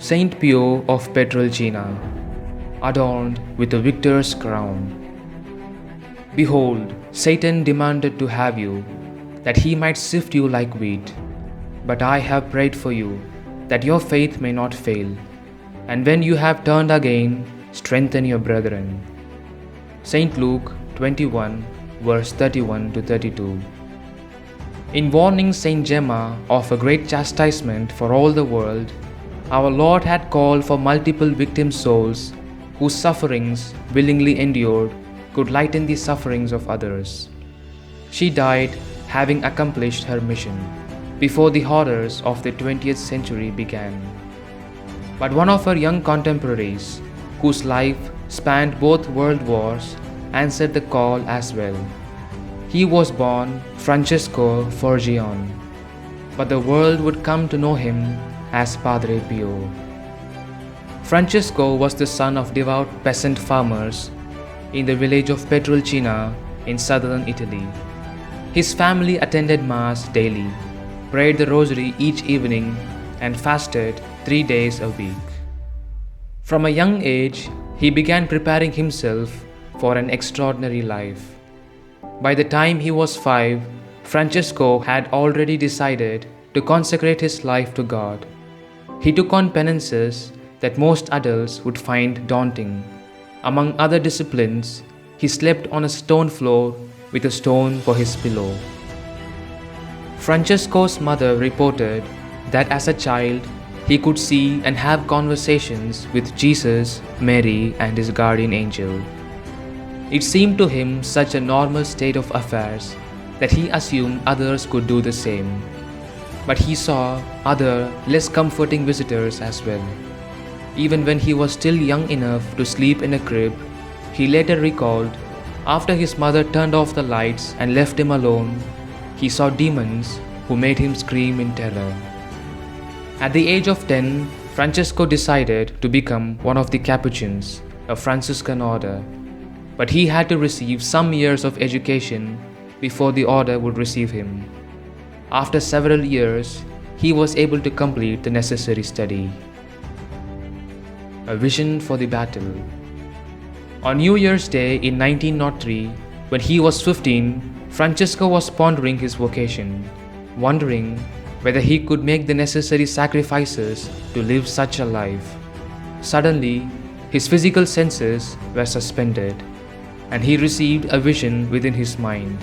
Saint Pio of Pietrelcina, adorned with a victor's crown. Behold, Satan demanded to have you, that he might sift you like wheat. But I have prayed for you, that your faith may not fail, and when you have turned again, strengthen your brethren. St. Luke 21, verse 31 to 32. In warning Saint Gemma of a great chastisement for all the world, our Lord had called for multiple victim souls whose sufferings, willingly endured, could lighten the sufferings of others. She died having accomplished her mission before the horrors of the 20th century began. But one of her young contemporaries, whose life spanned both world wars, answered the call as well. He was born Francesco Forgione, but the world would come to know him as Padre Pio. Francesco was the son of devout peasant farmers in the village of Pietrelcina in southern Italy. His family attended Mass daily, prayed the Rosary each evening, and fasted 3 days a week. From a young age, he began preparing himself for an extraordinary life. By the time he was 5, Francesco had already decided to consecrate his life to God. He took on penances that most adults would find daunting. Among other disciplines, he slept on a stone floor with a stone for his pillow. Francesco's mother reported that as a child, he could see and have conversations with Jesus, Mary, and his guardian angel. It seemed to him such a normal state of affairs that he assumed others could do the same. But he saw other, less comforting visitors as well. Even when he was still young enough to sleep in a crib, he later recalled, after his mother turned off the lights and left him alone, he saw demons who made him scream in terror. At the age of 10, Francesco decided to become one of the Capuchins, a Franciscan order. But he had to receive some years of education before the order would receive him. After several years, he was able to complete the necessary study. A vision for the battle. On New Year's Day in 1903, when he was 15, Francesco was pondering his vocation, wondering whether he could make the necessary sacrifices to live such a life. Suddenly, his physical senses were suspended, and he received a vision within his mind.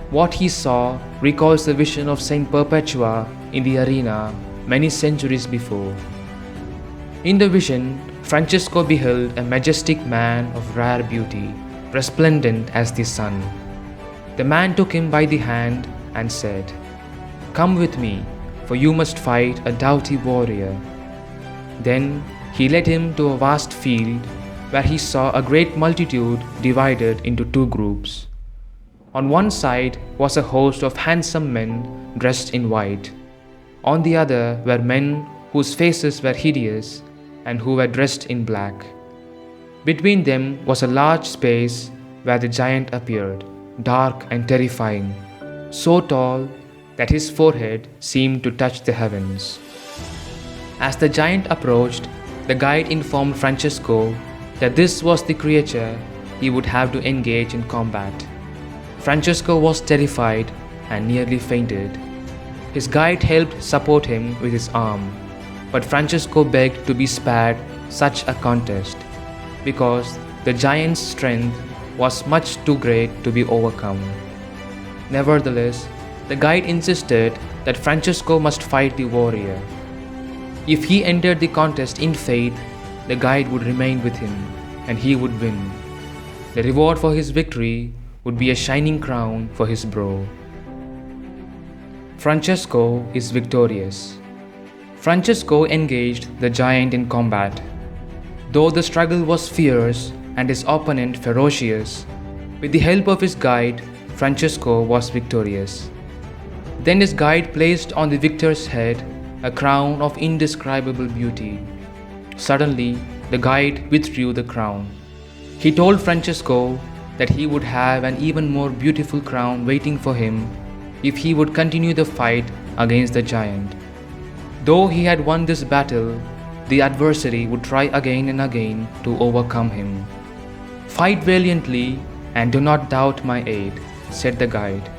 What he saw recalls the vision of Saint Perpetua in the arena many centuries before. In the vision, Francesco beheld a majestic man of rare beauty, resplendent as the sun. The man took him by the hand and said, "Come with me, for you must fight a doughty warrior." Then he led him to a vast field where he saw a great multitude divided into 2 groups. On one side was a host of handsome men dressed in white. On the other were men whose faces were hideous and who were dressed in black. Between them was a large space where the giant appeared, dark and terrifying, so tall that his forehead seemed to touch the heavens. As the giant approached, the guide informed Francesco that this was the creature he would have to engage in combat. Francesco was terrified and nearly fainted. His guide helped support him with his arm, but Francesco begged to be spared such a contest because the giant's strength was much too great to be overcome. Nevertheless, the guide insisted that Francesco must fight the warrior. If he entered the contest in faith, the guide would remain with him and he would win. The reward for his victory would be a shining crown for his brow. Francesco is victorious. Francesco engaged the giant in combat. Though the struggle was fierce and his opponent ferocious, with the help of his guide, Francesco was victorious. Then his guide placed on the victor's head a crown of indescribable beauty. Suddenly, the guide withdrew the crown. He told Francesco that he would have an even more beautiful crown waiting for him if he would continue the fight against the giant. Though he had won this battle, the adversary would try again and again to overcome him. "Fight valiantly and do not doubt my aid," said the guide.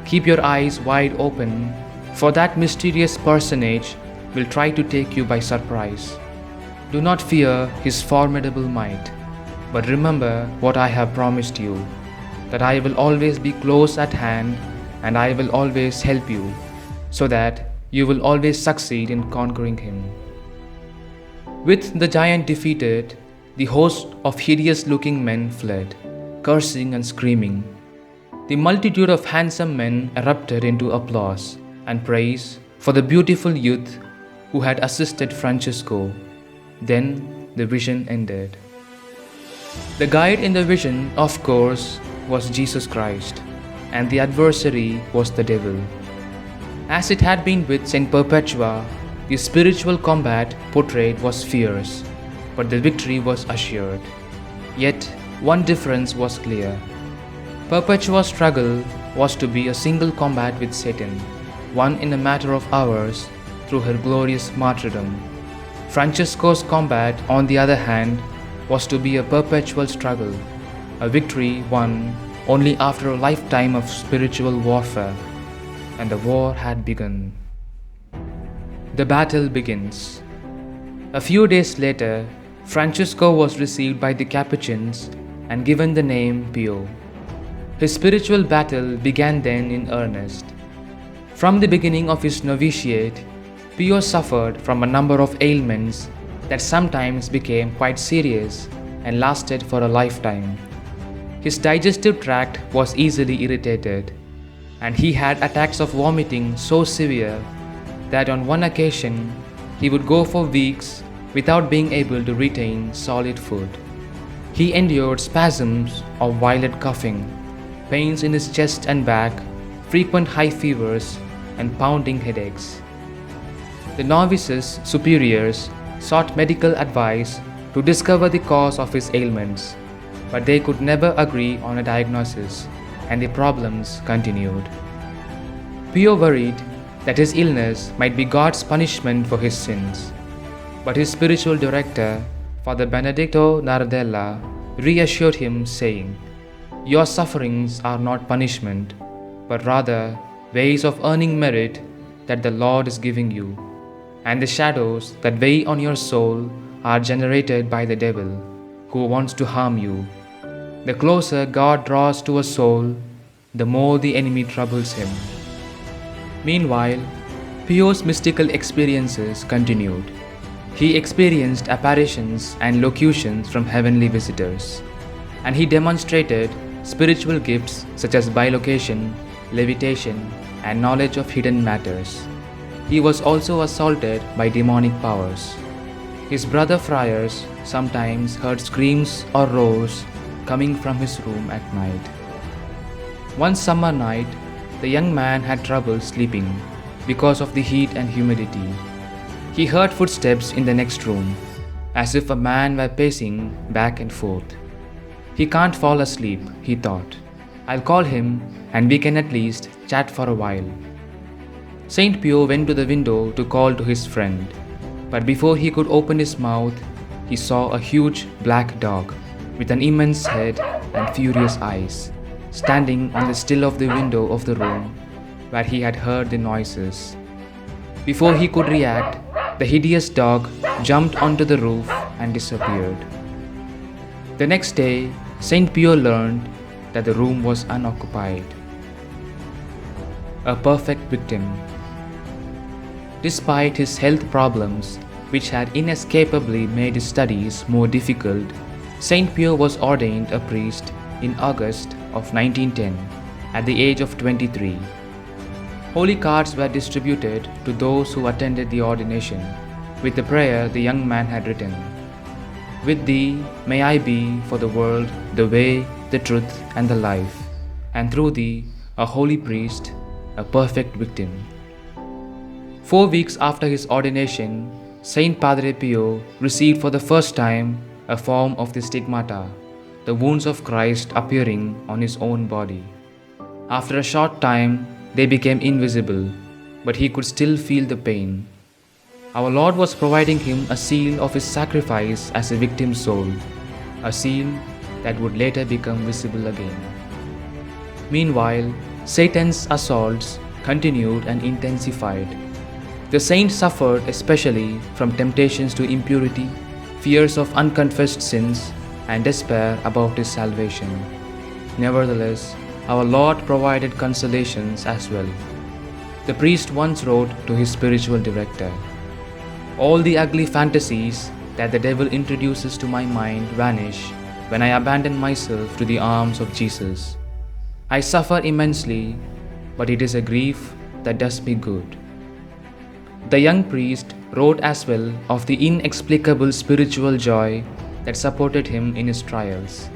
"Keep your eyes wide open, for that mysterious personage will try to take you by surprise. Do not fear his formidable might, but remember what I have promised you, that I will always be close at hand and I will always help you, so that you will always succeed in conquering him." With the giant defeated, the host of hideous-looking men fled, cursing and screaming. The multitude of handsome men erupted into applause and praise for the beautiful youth who had assisted Francesco. Then the vision ended. The guide in the vision, of course, was Jesus Christ, and the adversary was the devil. As it had been with Saint Perpetua, the spiritual combat portrayed was fierce, but the victory was assured. Yet, one difference was clear. Perpetua's struggle was to be a single combat with Satan, won in a matter of hours through her glorious martyrdom. Francesco's combat, on the other hand, was to be a perpetual struggle, a victory won only after a lifetime of spiritual warfare, and the war had begun. The battle begins. A few days later, Francesco was received by the Capuchins and given the name Pio. His spiritual battle began then in earnest. From the beginning of his novitiate, Pio suffered from a number of ailments that sometimes became quite serious and lasted for a lifetime. His digestive tract was easily irritated, and he had attacks of vomiting so severe that on one occasion he would go for weeks without being able to retain solid food. He endured spasms of violent coughing, pains in his chest and back, frequent high fevers, and pounding headaches. The novices superiors sought medical advice to discover the cause of his ailments, but they could never agree on a diagnosis, and the problems continued. Pio worried that his illness might be God's punishment for his sins, but his spiritual director, Father Benedetto Nardella, reassured him, saying, "Your sufferings are not punishment, but rather ways of earning merit that the Lord is giving you, and the shadows that weigh on your soul are generated by the devil, who wants to harm you. The closer God draws to a soul, the more the enemy troubles him." Meanwhile, Pio's mystical experiences continued. He experienced apparitions and locutions from heavenly visitors, and he demonstrated spiritual gifts such as bilocation, levitation, and knowledge of hidden matters. He was also assaulted by demonic powers. His brother friars sometimes heard screams or roars coming from his room at night. One summer night, the young man had trouble sleeping because of the heat and humidity. He heard footsteps in the next room, as if a man were pacing back and forth. "He can't fall asleep," he thought. "I'll call him and we can at least chat for a while." Saint Pio went to the window to call to his friend, but before he could open his mouth, he saw a huge black dog with an immense head and furious eyes, standing on the sill of the window of the room where he had heard the noises. Before he could react, the hideous dog jumped onto the roof and disappeared. The next day, Saint Pio learned that the room was unoccupied. A perfect victim. Despite his health problems, which had inescapably made his studies more difficult, Saint Pio was ordained a priest in August of 1910 at the age of 23. Holy cards were distributed to those who attended the ordination, with the prayer the young man had written. "With thee may I be for the world the way, the truth, and the life, and through thee, a holy priest, a perfect victim." 4 weeks after his ordination, Saint Padre Pio received for the first time a form of the stigmata, the wounds of Christ appearing on his own body. After a short time, they became invisible, but he could still feel the pain. Our Lord was providing him a seal of his sacrifice as a victim soul, a seal that would later become visible again. Meanwhile, Satan's assaults continued and intensified. The saint suffered especially from temptations to impurity, fears of unconfessed sins, and despair about his salvation. Nevertheless, our Lord provided consolations as well. The priest once wrote to his spiritual director, "All the ugly fantasies that the devil introduces to my mind vanish when I abandon myself to the arms of Jesus. I suffer immensely, but it is a grief that does me good." The young priest wrote as well of the inexplicable spiritual joy that supported him in his trials.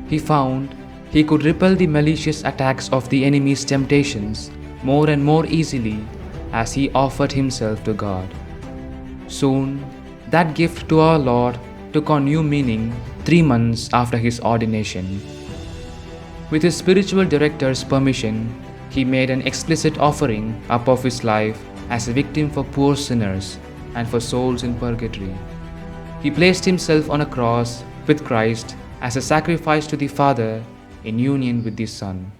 He found he could repel the malicious attacks of the enemy's temptations more and more easily as he offered himself to God. Soon, that gift to our Lord took on new meaning 3 months after his ordination. With his spiritual director's permission, he made an explicit offering up of his life as a victim for poor sinners and for souls in purgatory. He placed himself on a cross with Christ as a sacrifice to the Father in union with the Son.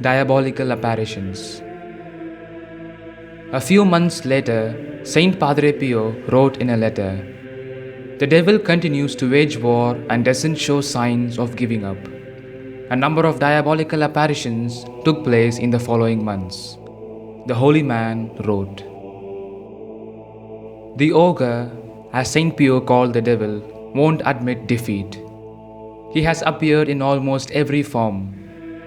Diabolical Apparitions. A few months later, Saint Padre Pio wrote in a letter, "The devil continues to wage war and doesn't show signs of giving up." A number of diabolical apparitions took place in the following months. The holy man wrote, "The ogre, as Saint Pio called the devil, won't admit defeat. He has appeared in almost every form.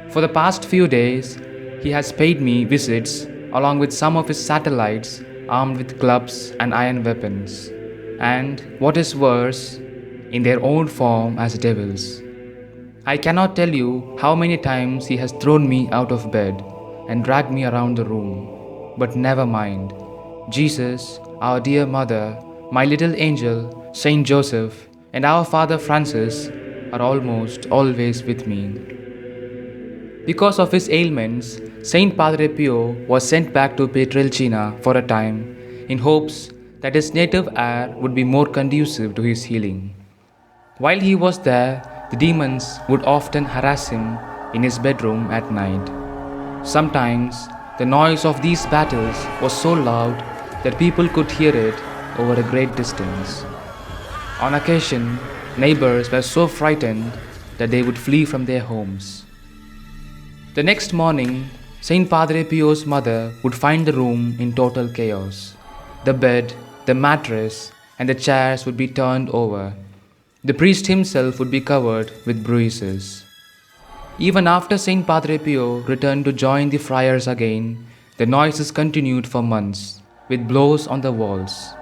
For the past few days, he has paid me visits along with some of his satellites armed with clubs and iron weapons, and, what is worse, in their own form as devils. I cannot tell you how many times he has thrown me out of bed and dragged me around the room. But never mind. Jesus, our dear mother, my little angel, Saint Joseph, and our Father Francis are almost always with me." Because of his ailments, Saint Padre Pio was sent back to Pietrelcina for a time in hopes that his native air would be more conducive to his healing. While he was there, the demons would often harass him in his bedroom at night. Sometimes, the noise of these battles was so loud that people could hear it over a great distance. On occasion, neighbors were so frightened that they would flee from their homes. The next morning, Saint Padre Pio's mother would find the room in total chaos. The bed, the mattress, and the chairs would be turned over. The priest himself would be covered with bruises. Even after Saint Padre Pio returned to join the friars again, the noises continued for months, with blows on the walls.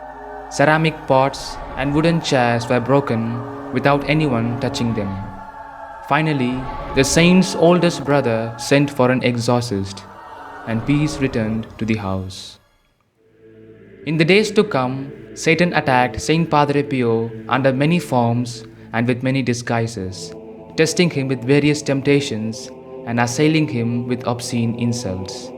Ceramic pots and wooden chairs were broken without anyone touching them. Finally, the saint's oldest brother sent for an exorcist, and peace returned to the house. In the days to come, Satan attacked Saint Padre Pio under many forms and with many disguises, testing him with various temptations and assailing him with obscene insults.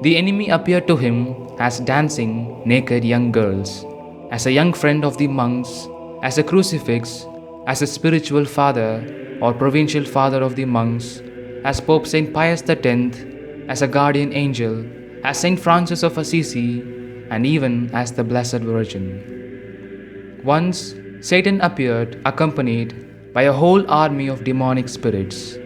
The enemy appeared to him as dancing, naked young girls, as a young friend of the monks, as a crucifix, as a spiritual father or provincial father of the monks, as Pope Saint Pius X, as a guardian angel, as Saint Francis of Assisi, and even as the Blessed Virgin. Once, Satan appeared accompanied by a whole army of demonic spirits.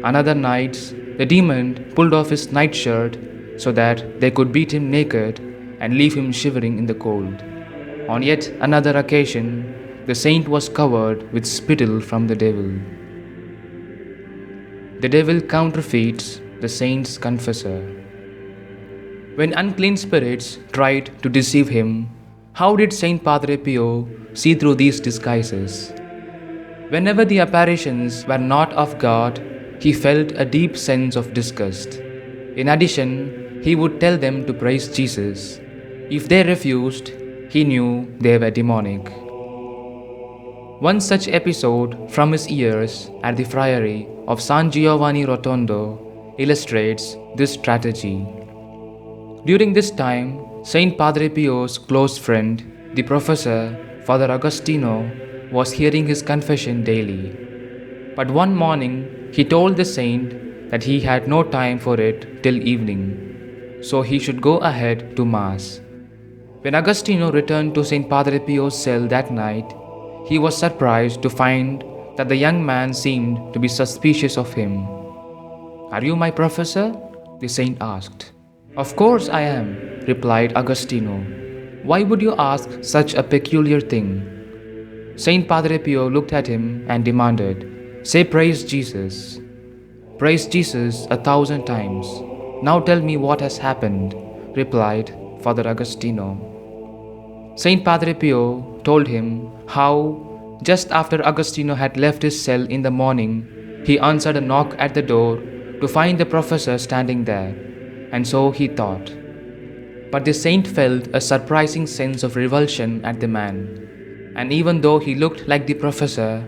Another night, the demon pulled off his nightshirt so that they could beat him naked and leave him shivering in the cold. On yet another occasion, the saint was covered with spittle from the devil. The devil counterfeits the saint's confessor. When unclean spirits tried to deceive him, how did Saint Padre Pio see through these disguises? Whenever the apparitions were not of God, he felt a deep sense of disgust. In addition, he would tell them to praise Jesus. If they refused, he knew they were demonic. One such episode from his years at the friary of San Giovanni Rotondo illustrates this strategy. During this time, Saint Padre Pio's close friend, the professor, Father Agostino, was hearing his confession daily. But one morning, he told the saint that he had no time for it till evening, so he should go ahead to Mass. When Agostino returned to Saint Padre Pio's cell that night, he was surprised to find that the young man seemed to be suspicious of him. "Are you my professor?" the saint asked. "Of course I am," replied Agostino. "Why would you ask such a peculiar thing?" Saint Padre Pio looked at him and demanded, "Say praise Jesus." "Praise Jesus 1,000 times. Now tell me what has happened," replied Father Agostino. Saint Padre Pio told him how, just after Agostino had left his cell in the morning, he answered a knock at the door to find the professor standing there, and so he thought. But the saint felt a surprising sense of revulsion at the man, and even though he looked like the professor,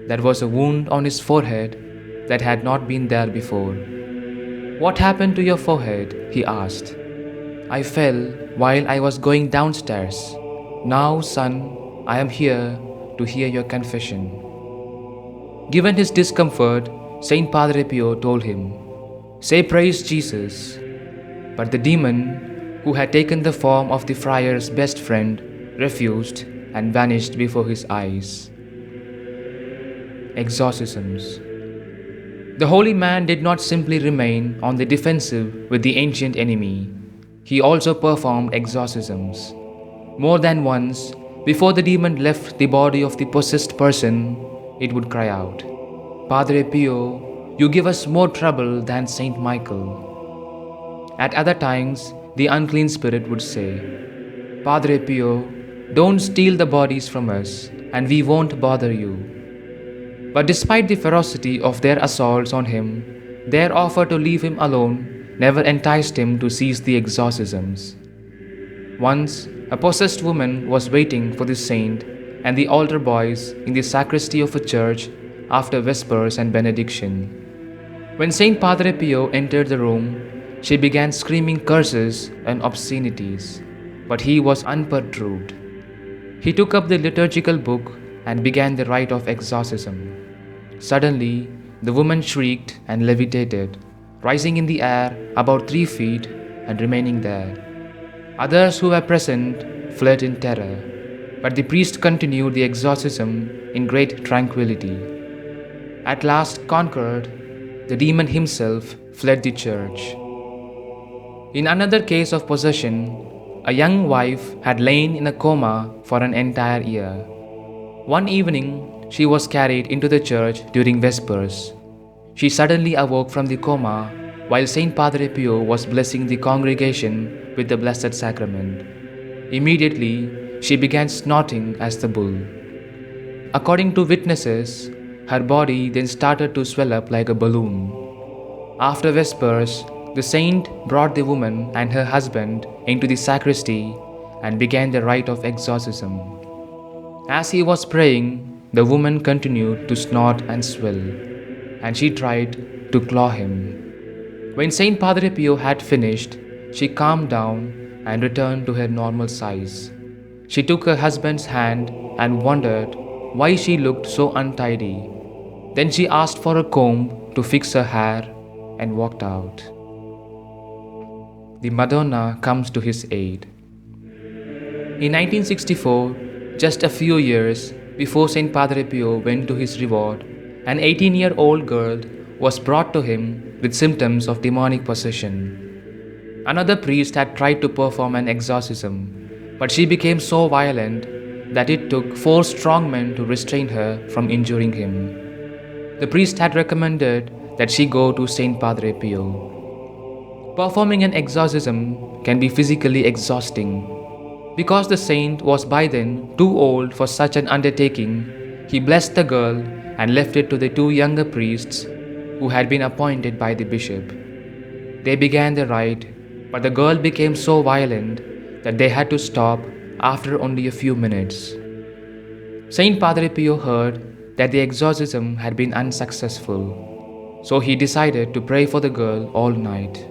there was a wound on his forehead that had not been there before. "What happened to your forehead?" he asked. "I fell while I was going downstairs. Now, son, I am here to hear your confession." Given his discomfort, Saint Padre Pio told him, "Say praise Jesus." But the demon, who had taken the form of the friar's best friend, refused and vanished before his eyes. Exorcisms. The holy man did not simply remain on the defensive with the ancient enemy. He also performed exorcisms. More than once, before the demon left the body of the possessed person, it would cry out, "Padre Pio, you give us more trouble than Saint Michael." At other times, the unclean spirit would say, "Padre Pio, don't steal the bodies from us, and we won't bother you." But despite the ferocity of their assaults on him, their offer to leave him alone never enticed him to cease the exorcisms. Once, a possessed woman was waiting for the saint and the altar boys in the sacristy of a church after Vespers and Benediction. When Saint Padre Pio entered the room, she began screaming curses and obscenities, but he was unperturbed. He took up the liturgical book and began the rite of exorcism. Suddenly, the woman shrieked and levitated, rising in the air about 3 feet and remaining there. Others who were present fled in terror, but the priest continued the exorcism in great tranquility. At last conquered, the demon himself fled the church. In another case of possession, a young wife had lain in a coma for an entire year. One evening, she was carried into the church during Vespers. She suddenly awoke from the coma while Saint Padre Pio was blessing the congregation with the Blessed Sacrament. Immediately, she began snorting as the bull. According to witnesses, her body then started to swell up like a balloon. After Vespers, the saint brought the woman and her husband into the sacristy and began the rite of exorcism. As he was praying, the woman continued to snort and swell, and she tried to claw him. When Saint Padre Pio had finished, she calmed down and returned to her normal size. She took her husband's hand and wondered why she looked so untidy. Then she asked for a comb to fix her hair and walked out. The Madonna comes to his aid. In 1964, just a few years before Saint Padre Pio went to his reward, an 18-year-old girl was brought to him with symptoms of demonic possession. Another priest had tried to perform an exorcism, but she became so violent that it took 4 strong men to restrain her from injuring him. The priest had recommended that she go to Saint Padre Pio. Performing an exorcism can be physically exhausting. Because the saint was by then too old for such an undertaking, he blessed the girl and left it to the 2 younger priests who had been appointed by the bishop. They began the rite, but the girl became so violent that they had to stop after only a few minutes. Saint Padre Pio heard that the exorcism had been unsuccessful, so he decided to pray for the girl all night.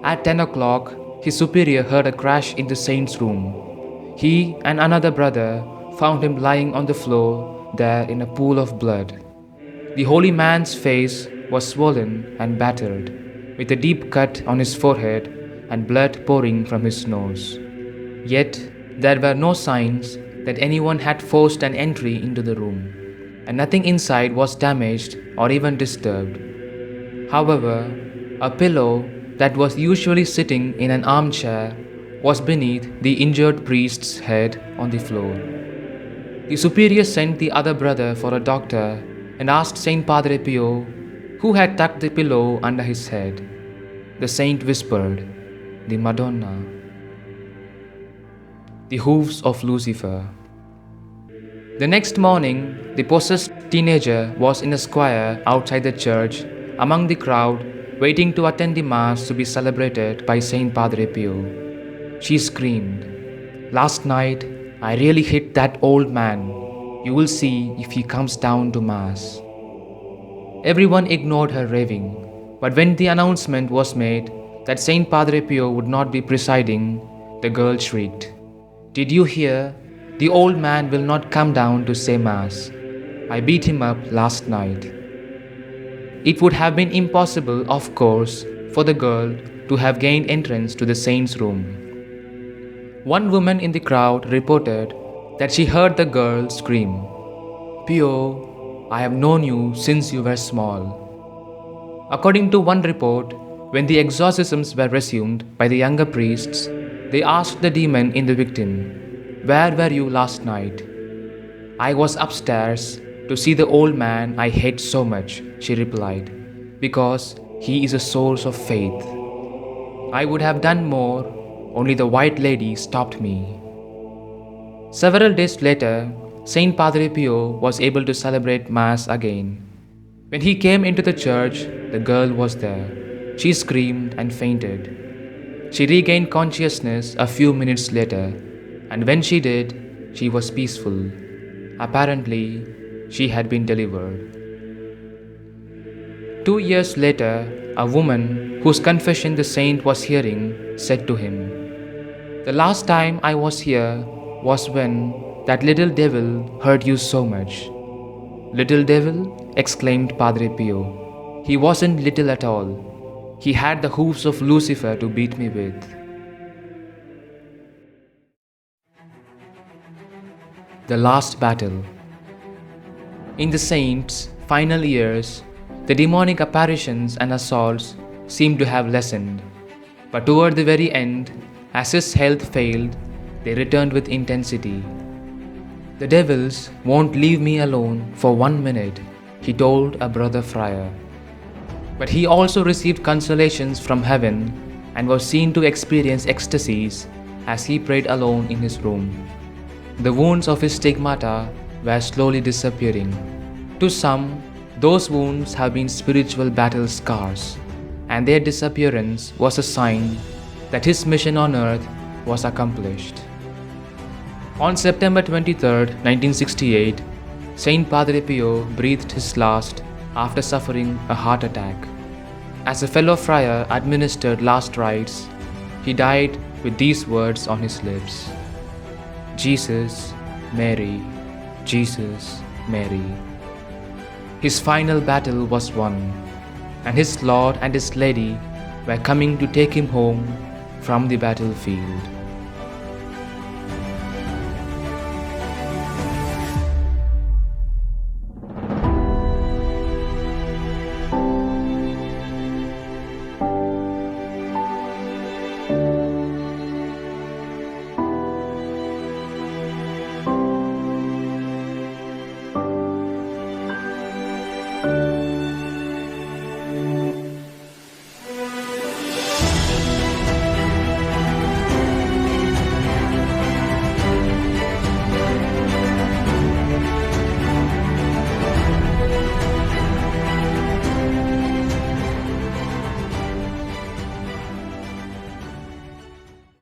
At 10 o'clock, his superior heard a crash in the saint's room. He and another brother found him lying on the floor there in a pool of blood. The holy man's face was swollen and battered, with a deep cut on his forehead and blood pouring from his nose. Yet there were no signs that anyone had forced an entry into the room, and nothing inside was damaged or even disturbed. However, a pillow that was usually sitting in an armchair was beneath the injured priest's head on the floor. The superior sent the other brother for a doctor and asked Saint Padre Pio who had tucked the pillow under his head. The saint whispered, "The Madonna." The Hooves of Lucifer. The next morning, the possessed teenager was in a square outside the church among the crowd waiting to attend the Mass to be celebrated by Saint Padre Pio. She screamed, "Last night, I really hit that old man. You will see if he comes down to Mass." Everyone ignored her raving, but when the announcement was made that Saint Padre Pio would not be presiding, the girl shrieked, "Did you hear? The old man will not come down to say Mass. I beat him up last night." It would have been impossible, of course, for the girl to have gained entrance to the saint's room. One woman in the crowd reported that she heard the girl scream, "Pio, I have known you since you were small." According to one report, when the exorcisms were resumed by the younger priests, they asked the demon in the victim, "Where were you last night?" "I was upstairs to see the old man I hate so much," she replied, "because he is a source of faith. I would have done more, only the white lady stopped me." Several days later, Saint Padre Pio was able to celebrate Mass again. When he came into the church, the girl was there. She screamed and fainted. She regained consciousness a few minutes later, and when she did, she was peaceful. Apparently, she had been delivered. 2 years later, a woman whose confession the saint was hearing said to him, "The last time I was here was when that little devil hurt you so much." "Little devil?" exclaimed Padre Pio. "He wasn't little at all. He had the hooves of Lucifer to beat me with." The Last Battle. In the saint's final years, the demonic apparitions and assaults seemed to have lessened, but toward the very end, as his health failed, they returned with intensity. "The devils won't leave me alone for 1 minute," he told a brother friar. But he also received consolations from heaven and was seen to experience ecstasies as he prayed alone in his room. The wounds of his stigmata were slowly disappearing. To some, those wounds have been spiritual battle scars, and their disappearance was a sign that his mission on earth was accomplished. On September 23, 1968, Saint Padre Pio breathed his last after suffering a heart attack. As a fellow friar administered last rites, he died with these words on his lips, "Jesus, Mary, Jesus, Mary." His final battle was won, and his Lord and his Lady were coming to take him home from the battlefield.